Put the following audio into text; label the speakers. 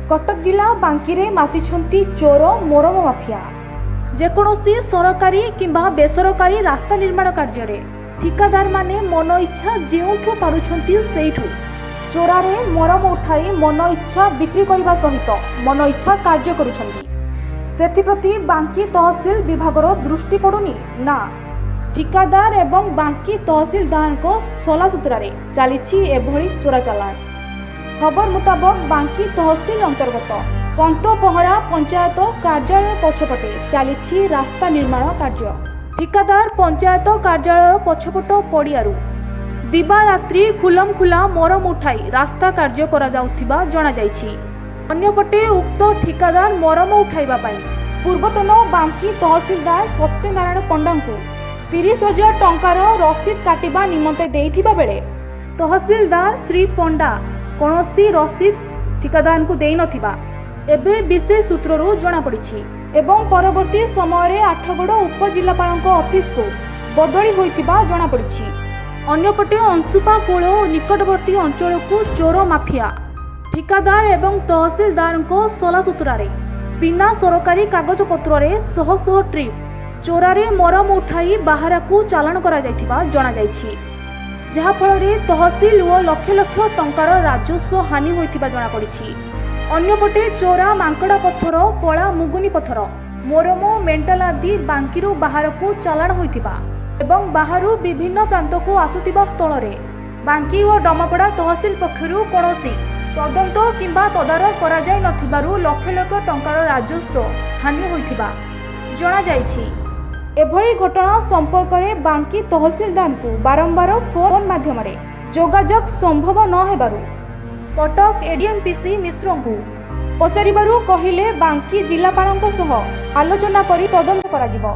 Speaker 1: कटक जिला बांकी रे मातिछंती चोर मोरम माफिया। जेकोसी सरकारी किंबा बेसरकारी रास्ता निर्माण कार्य रे ठिकादार माने मन इच्छा जेउठु पारुछंती सेठु चोरारे मोरम उठाई मन इच्छा बिक्री करने सहित मन इच्छा कार्य करुछंती। सेथिप्रति बांकी तहसील विभागर दृष्टि पड़ुनी ना ठिकादार एवं बांकी तहसीलदार को सला सूत्रारे चली एभली चोरा चालाण। खबर मुताबक बांकी तहसील अंतर्गत कंतपहरा पंचायत कार्यालय पछपटे चली रास्ता निर्माण कार्य। ठिकादार पंचायत कार्यालय पछपट पड़ियारू दिबा रात्रि खुलम खुला मोरम उठाई रास्ता कार्य करा जाउथिबा जणा जाइछि। अन्यपटे उक्त ठिकादार मोरम उठाइबा पाई पूर्वतन बांकी तहसीलदार सत्यनारायण पंडा को 30,000 टंकार रसीद काटिबा निमंते देइथिबा बेले तहसीलदार श्री पंडा कौनसी रसीद ठिकादार को देई नथिबा एबे विशेष सूत्ररू जना पड़िछि एवं परवर्ती समय रे आठगड़ उपजिलापाल ऑफिस को बदली होइतिबा जना पड़िछि। अन्यपटे अंशुपा कोल निकटवर्ती अंचल को चोर माफिया ठिकादार एवं तहसीलदार को सला सूत्रारे बिना सरकारी कागज पत्र रे शह शह ट्रिप चोरारे मोरम उठाई बाहर को चालाण करा जाइथिबा जणा जाइछि, जहा फल तहसील और लक्ष लक्ष टंकार राजस्व हानि होइथिबा जणा पड़िछि। अन्यपटे चोरा मांकड़ा पत्थर कला मुगुनी पत्थर मोरम मेंटल आदि बांकीरू बाहर को चालाण होइथिबा एवं बाहरु विभिन्न प्रांत को आसुथिबा स्थल रे बांकी और डमपड़ा तहसील पक्षरु कौनसी तदंत किंबा तदारक करा जाय नथिबारु लक्ष लक्ष टंकार राजस्व हानि होइथिबा जणा जाइछि। एभली घटना संपर्क में बांकी तहसीलदार को बारंबार फोन माध्यम जोगाजोग संभव न हेबारु कटक एडीएमपीसी मिश्र को पचारिबारु कहिले बांकी जिलापाल सह आलोचना करी तदंत कराजिबो।